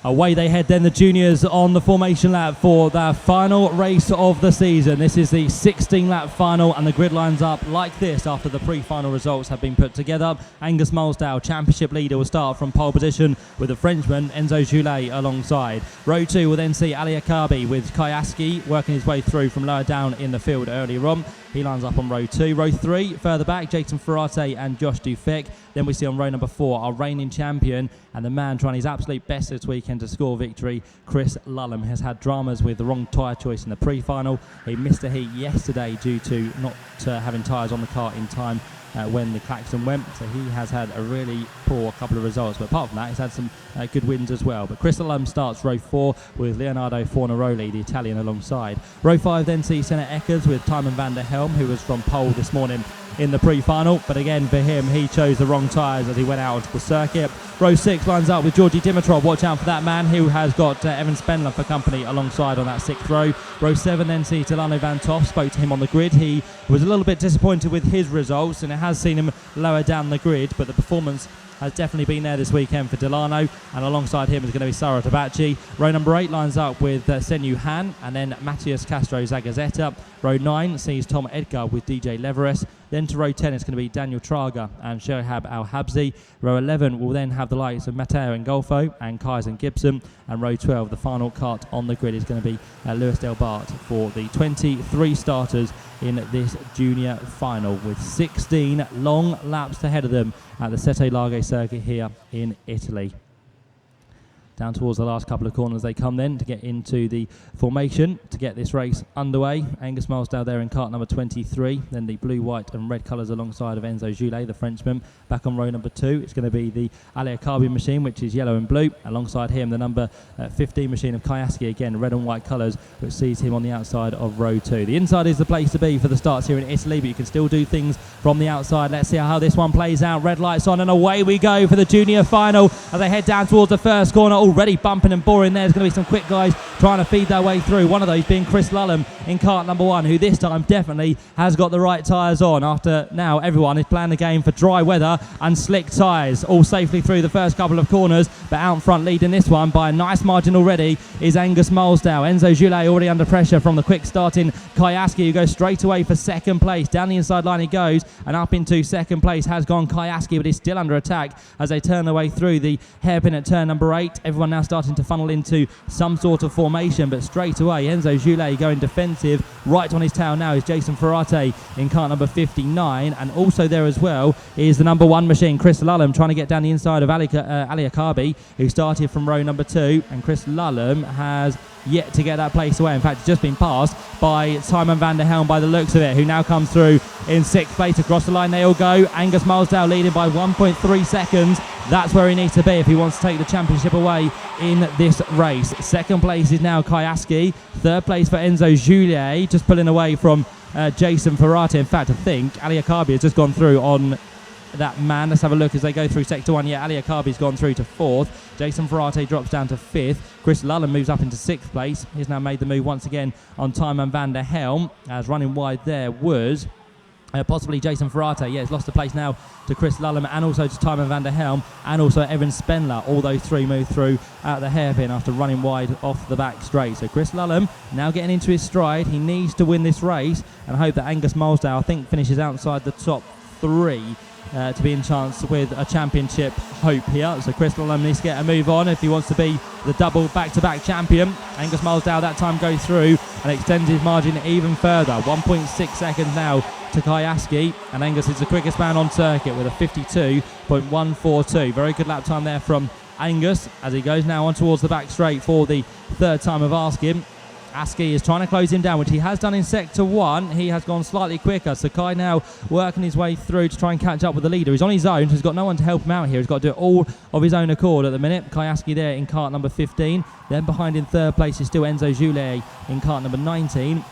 Away they head then, the juniors on the formation lap for their final race of the season. This is the 16-lap final, and the grid lines up like this after the pre-final results have been put together. Angus Mulsdale, championship leader, will start from pole position with the Frenchman Enzo Joulet alongside. Row 2 will then see Ali Akabi with Kayaski working his way through from lower down in the field earlier on. He lines up on row 2. Row 3, further back, Jason Ferrate and Josh Dufek. Then we see on row number 4, our reigning champion and the man trying his absolute best this weekend to score victory, Chris Lullum, has had dramas with the wrong tyre choice in the pre-final. He missed a heat yesterday due to not having tyres on the car in time when the klaxon went, so he has had a really poor couple of results, but apart from that he's had some good wins as well. But Chris Lullum starts row 4 with Leonardo Fornaroli, the Italian, alongside. Row 5 then sees Senna Eckers with Tymon van der Helm, who was from pole this morning in the pre-final, but again for him, he chose the wrong tyres as he went out onto the circuit. Row 6 lines up with Georgi Dimitrov. Watch out for that man, who has got Evan Spendler for company alongside on that 6th row. Row 7 then sees Delano Van Toff. Spoke to him on the grid. He was a little bit disappointed with his results, and it has seen him lower down the grid, but the performance has definitely been there this weekend for Delano, and alongside him is going to be Sara Tabachi. Row number 8 lines up with Senyu Han and then Matthias Castro Zagazeta. Row 9 sees Tom Edgar with DJ Leveres. Then to row 10 it's going to be Daniel Traga and Shohab Al-Habzi. Row 11 will then have the likes of Matteo Ngolfo and Kaizen Gibson. And row 12, the final cut on the grid, is going to be Lewis Del Bart for the 23 starters in this junior final, with 16 long laps ahead of them at the Sette Laghe circuit here in Italy. Down towards the last couple of corners they come then to get into the formation to get this race underway. Angus Mulsdale there in cart number 23, then the blue, white and red colours alongside of Enzo Joulet, the Frenchman. Back on row number 2 it's going to be the Ali Akabi machine, which is yellow and blue. Alongside him the number 15 machine of Kayaski, again red and white colours, which sees him on the outside of row 2. The inside is the place to be for the starts here in Italy, but you can still do things from the outside. Let's see how this one plays out. Red lights on and away we go for the junior final as they head down towards the first corner. Already bumping and boring. There's going to be some quick guys trying to feed their way through. One of those being Chris Lullum in cart number 1, who this time definitely has got the right tyres on, after now everyone is playing the game for dry weather and slick tyres. All safely through the first couple of corners, but out front leading this one by a nice margin already is Angus Mulsdale. Enzo Joulet already under pressure from the quick starting Kayaski, who goes straight away for second place. Down the inside line he goes, and up into second place has gone Kayaski, but he's still under attack as they turn their way through the hairpin at turn number 8. Everyone now starting to funnel into some sort of formation, but straight away Enzo Joulet going defensive. Right on his tail now is Jason Ferrate in car number 59, and also there as well is the number 1 machine, Chris Lullum, trying to get down the inside of Ali Akabi, who started from row number 2, and Chris Lullum has yet to get that place away. In fact, it's just been passed by Tymon van der Helm by the looks of it, who now comes through in 6th place. Across the line they all go. Angus Mulsdale leading by 1.3 seconds. That's where he needs to be if he wants to take the championship away in this race. Second place is now Kayaski. Third place for Enzo Joulet, just pulling away from Jason Ferrate. In fact, I think Ali Akabi has just gone through on that man. Let's have a look as they go through sector 1. Yeah, Ali Akabi's gone through to 4th. Jason Ferrate drops down to 5th. Chris Lullum moves up into 6th place. He's now made the move once again on Tymon van der Helm, as running wide there was possibly Jason Ferrate. Yeah, he's lost the place now to Chris Lullum and also to Tymon van der Helm and also Evan Spendler. All those three move through out the hairpin after running wide off the back straight. So Chris Lullum now getting into his stride. He needs to win this race and hope that Angus Mulsdale, I think, finishes outside the top 3 to be in chance with a championship hope here. So Chris Lullum needs to get a move on if he wants to be the double back-to-back champion. Angus Mulsdale that time goes through and extends his margin even further. 1.6 seconds now to Kayaski, and Angus is the quickest man on circuit with a 52.142. Very good lap time there from Angus as he goes now on towards the back straight for the 3rd time of asking. Askey is trying to close him down, which he has done in sector 1. He has gone slightly quicker. So Kai now working his way through to try and catch up with the leader. He's on his own, so he's got no one to help him out here. He's got to do it all of his own accord at the minute. Kai Askey there in cart number 15. Then behind in 3rd place is still Enzo Joulet in cart number 19.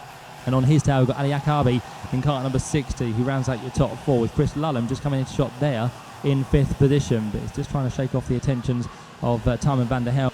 And on his tail we've got Ali Akabi in cart number 60, who rounds out your top 4, with Chris Lullum just coming into shot there in 5th position. But it's just trying to shake off the attentions of Tymon van der Helm.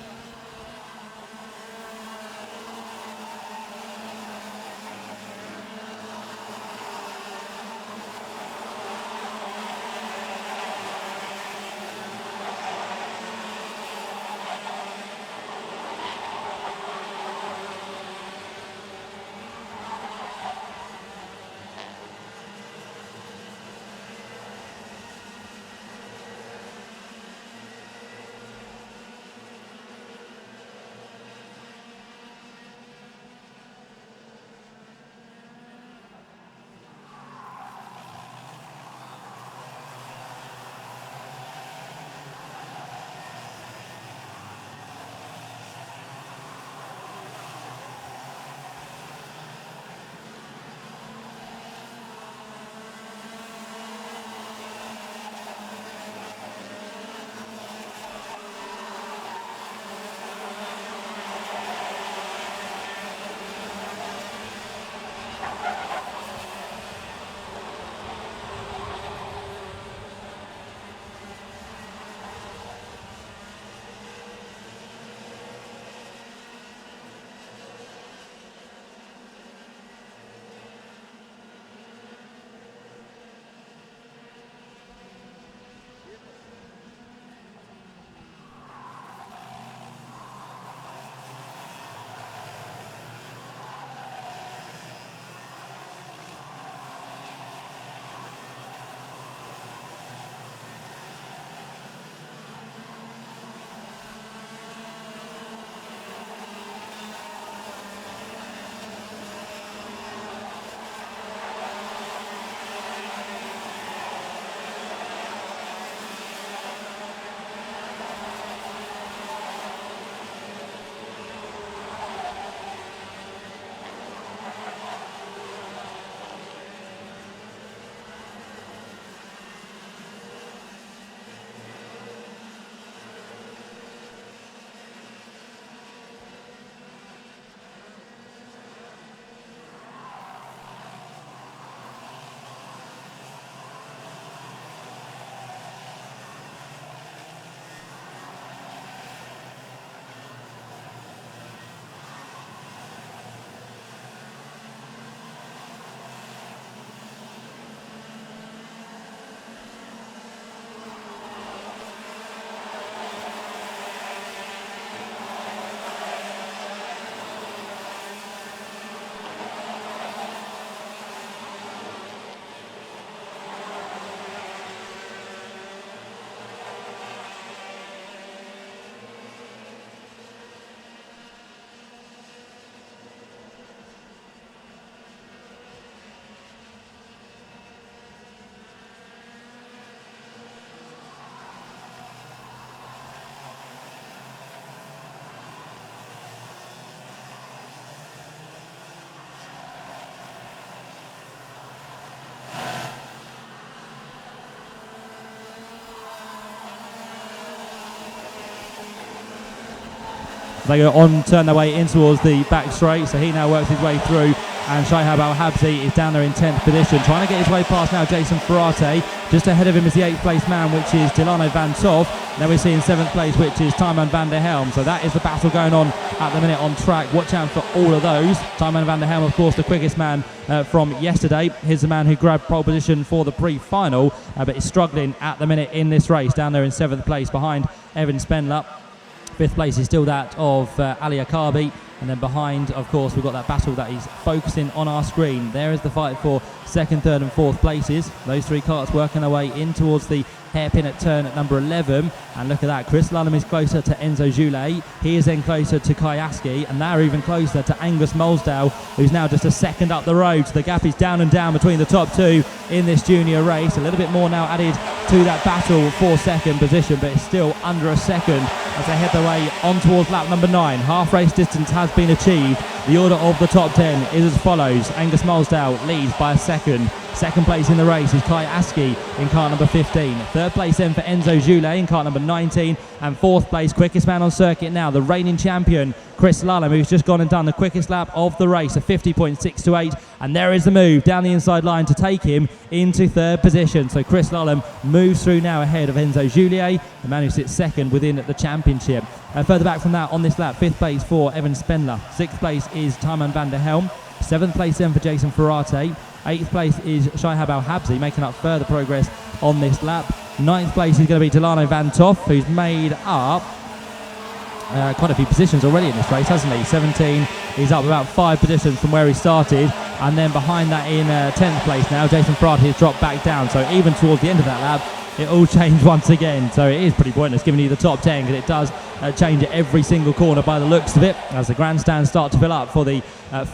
They go on, turn their way in towards the back straight, so he now works his way through, and Shihab Al-Habsi is down there in 10th position, trying to get his way past now Jason Ferrate. Just ahead of him is the 8th place man, which is Delano Van Toff. Then we see in 7th place, which is Tymon van der Helm. So that is the battle going on at the minute on track. Watch out for all of those. Tymon van der Helm, of course, the quickest man from yesterday. Here's the man who grabbed pole position for the pre-final, but is struggling at the minute in this race, down there in 7th place behind Evan Spendler. 5th place is still that of Ali Akabi. And then behind, of course, we've got that battle that he's focusing on our screen. There is the fight for 2nd, 3rd and 4th places. Those 3 carts working their way in towards the hairpin at turn at number 11. And look at that, Chris Lullum is closer to Enzo Joulet. He is then closer to Kai Askey, and they're even closer to Angus Molsdale, who's now just a second up the road. So the gap is down and down between the top 2 in this junior race. A little bit more now added to that battle for 2nd position, but it's still under a second as they head their way on towards lap number 9. Half race distance has been achieved. The order of the top 10 is as follows. Angus Molsdale leads by a second. 2nd place in the race is Kai Askey in car number 15. 3rd place then for Enzo Joulet in car number 19. And 4th place, quickest man on circuit now, the reigning champion, Chris Lullum, who's just gone and done the quickest lap of the race, a 50.628. And there is the move down the inside line to take him into 3rd position. So Chris Lullum moves through now ahead of Enzo Joulet, the man who sits 2nd within the championship. Further back from that on this lap, 5th place for Evan Spendler. 6th place is Tymon van der Helm. 7th place then for Jason Ferrate. 8th place is Shihab Al-Habsi, making up further progress on this lap. 9th place is going to be Delano Van Toff, who's made up quite a few positions already in this race, hasn't he? 17, he's up about 5 positions from where he started. And then behind that in 10th place now, Jason Ferrate has dropped back down. So even towards the end of that lap, it all changed once again. So it is pretty pointless giving you the top 10, because it does change at every single corner by the looks of it, as the grandstands start to fill up for the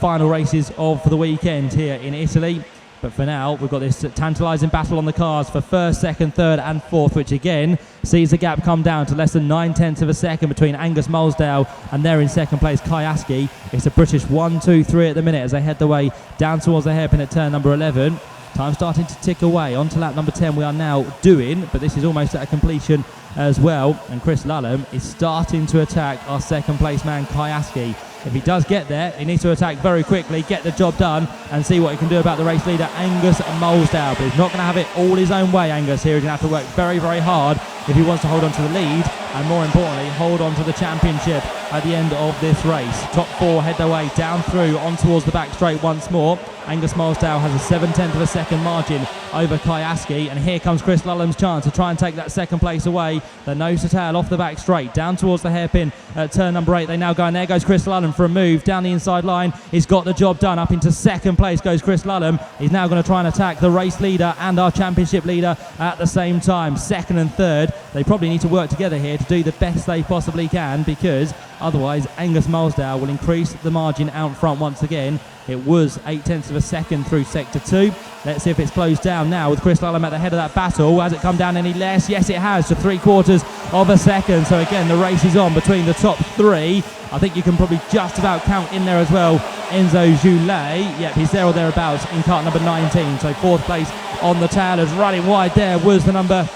final races of the weekend here in Italy. But for now, we've got this tantalising battle on the cars for 1st, 2nd, 3rd and 4th, which again sees the gap come down to less than 9/10 of a second between Angus Molsdale and there in 2nd place Kai Askey. It's a British 1, 2, 3 at the minute as they head their way down towards the hairpin at turn number 11. Time starting to tick away. On to lap number 10 we are now doing, but this is almost at a completion as well. And Chris Lullum is starting to attack our 2nd place man Kai Askey. If he does get there, he needs to attack very quickly, get the job done, and see what he can do about the race leader, Angus Molsdale. But he's not going to have it all his own way, Angus. Here he's going to have to work very, very hard if he wants to hold on to the lead, and more importantly, hold on to the championship at the end of this race. Top 4 head their way down through, on towards the back straight once more. Angus Molsdale has a 7/10 of a second margin over Kai Askey, and here comes Chris Lullum's chance to try and take that 2nd place away. The nose to tail off the back straight, down towards the hairpin at turn number 8. They now go, and there goes Chris Lullum for a move down the inside line. He's got the job done. Up into 2nd place goes Chris Lullum. He's now going to try and attack the race leader and our championship leader at the same time. 2nd and 3rd, they probably need to work together here to do the best they possibly can, because otherwise Angus Molsdale will increase the margin out front once again. It was 8/10 of a second through sector 2. Let's see if it's closed down now with Chris Lullum at the head of that battle. Has it come down any less? Yes, it has, to 3/4 of a second. So again, the race is on between the top 3. I think you can probably just about count in there as well Enzo Joulet. Yep, he's there or thereabouts in cart number 19. So 4th place on the tail, as running wide there was the number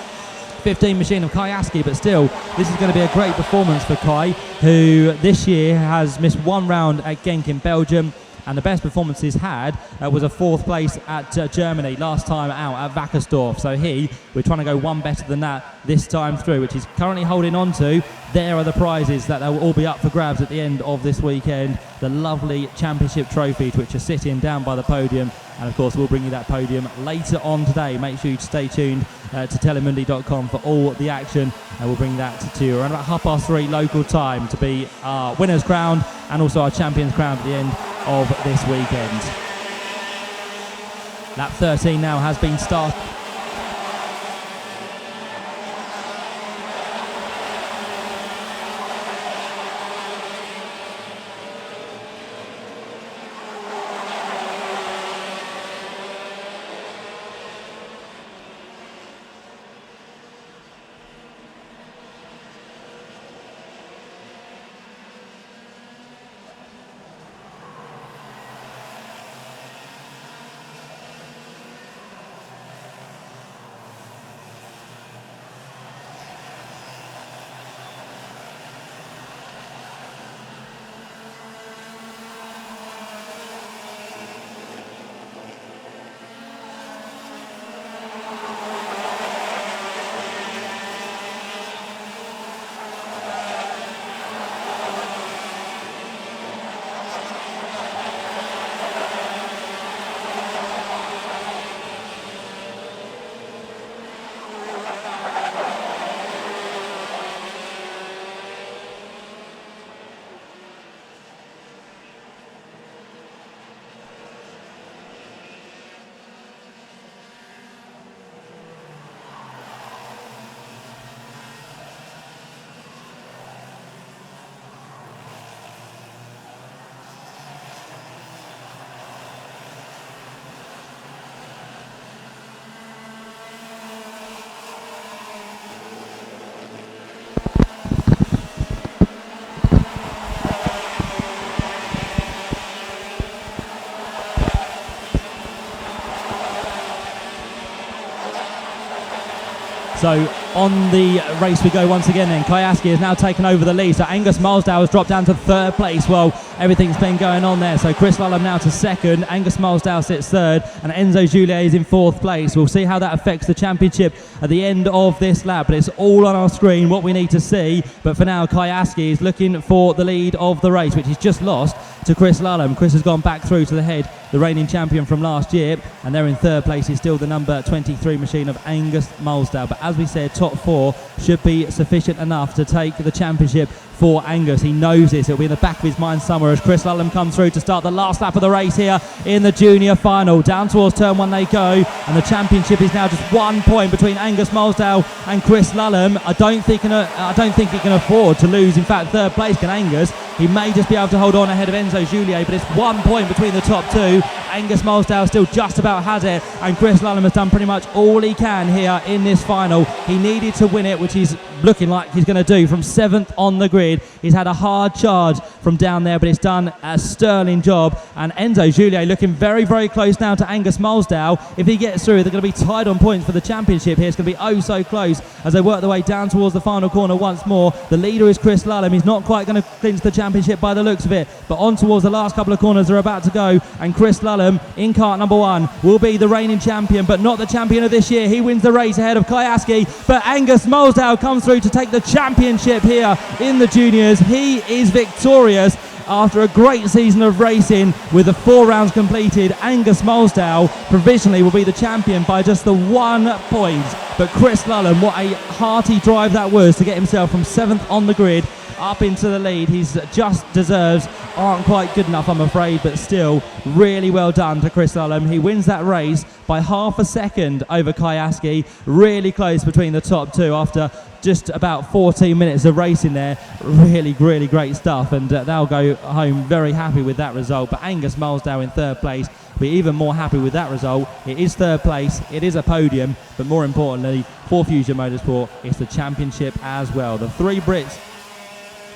15 machine of Kai Askey, but still, this is going to be a great performance for Kai, who this year has missed 1 round at Genk in Belgium, and the best performance he's had was a 4th place at Germany last time out at Wackersdorf. So we're trying to go 1 better than that this time through, which he's currently holding on to. There are the prizes that will all be up for grabs at the end of this weekend. The lovely championship trophies, which are sitting down by the podium. And of course, we'll bring you that podium later on today. Make sure you stay tuned to telemundi.com for all the action. And we'll bring that to you around about 3:30 local time to be our winners crowned and also our champions crowned at the end of this weekend. Lap 13 now has been started. So on the race we go once again then. Kyaski has now taken over the lead. So Angus Mulsdale has dropped down to third place. Well, everything's been going on there. So Chris Lullum now to second. Angus Mulsdale sits third. And Enzo Juliet is in fourth place. We'll see how that affects the championship at the end of this lap. But it's all on our screen, what we need to see. But for now, Kyaski is looking for the lead of the race, which he's just lost to Chris Lullum. Chris has gone back through to the head, the reigning champion from last year, and they're in third place is still the number 23 machine of Angus Mulsdale. But as we said, top four should be sufficient enough to take the championship for Angus. He knows this. It'll be in the back of his mind somewhere as Chris Lullum comes through to start the last lap of the race here in the junior final. Down towards turn one they go, and the championship is now just 1 point between Angus Mulsdale and Chris Lullum. I don't think he can afford to lose. In fact, third place can Angus. He may just be able to hold on ahead of Enzo Juliet, but it's 1 point between the top two. Angus Mulsdale still just about has it, and Chris Lullum has done pretty much all he can here in this final. He needed to win it, which he's looking like he's going to do from 7th on the grid. He's had a hard charge from down there, but it's done a sterling job. And Enzo Juliet looking very, very close now to Angus Mulsdale. If he gets through, they're going to be tied on points for the championship here. It's going to be oh so close as they work their way down towards the final corner once more. The leader is Chris Lullum. He's not quite going to clinch the championship by the looks of it, but on towards the last couple of corners they're about to go, and Chris Lullum in cart number one will be the reigning champion, but not the champion of this year. He wins the race ahead of Kyaski, but Angus Mulsdale comes through to take the championship here in the juniors. He is victorious after a great season of racing with the 4 rounds completed. Angus Mulsdale provisionally will be the champion by just the 1 point, but Chris Lullum, what a hearty drive that was to get himself from 7th on the grid up into the lead. He's just deserves, aren't quite good enough I'm afraid, but still really well done to Chris Lullum. He wins that race by half a second over Kyaski, really close between the top two after just about 14 minutes of racing there. Really great stuff, and they'll go home very happy with that result. But Angus Mulsdale in third place will be even more happy with that result. It is third place, it is a podium, but more importantly for Fusion Motorsport, it's the championship as well. The 3 Brits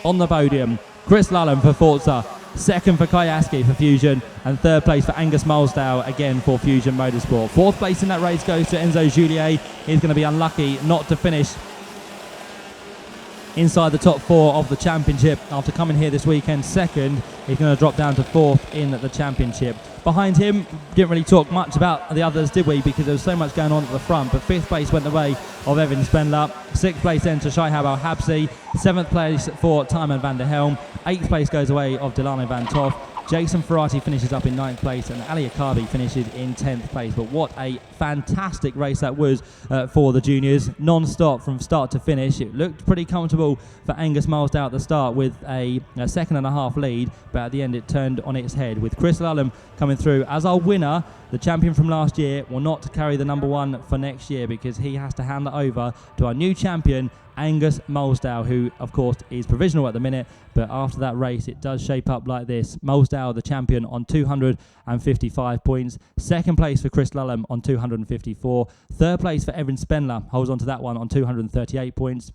on the podium: Chris Lullum for Forza, second for Kyaski for Fusion, and third place for Angus Mulsdale again for Fusion Motorsport. Fourth place in that race goes to Enzo Juliet. He's going to be unlucky not to finish inside the top 4 of the championship after coming here this weekend second. He's going to drop down to 4th in the championship. Behind him, didn't really talk much about the others, did we? Because there was so much going on at the front. But 5th place went the way of Evan Spendler. 6th place then to Shihab Al Habsi. 7th place for Timon van der Helm. 8th place goes away of Delano Van Toff. Jason Ferrati finishes up in 9th place, and Ali Akabi finishes in 10th place. But what a fantastic race that was for the juniors, non-stop from start to finish. It looked pretty comfortable for Angus Mulsdale at the start with a 2.5 lead, but at the end it turned on its head with Chris Lullum coming through as our winner. The champion from last year will not carry the number 1 for next year because he has to hand it over to our new champion, Angus Mulsdale, who of course is provisional at the minute, but after that race it does shape up like this. Mulsdale the champion on 255 points, 2nd place for Chris Lullum on 254, 3rd place for Evan Spendler, holds on to that one on 238 points,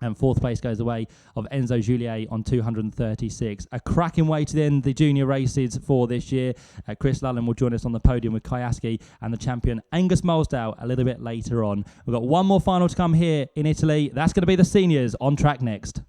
and 4th place goes the way of Enzo Juliet on 236. A cracking way to end the junior races for this year. Chris Lullum will join us on the podium with Kyaski and the champion Angus Mulsdale a little bit later on. We've got one more final to come here in Italy. That's going to be the seniors on track next.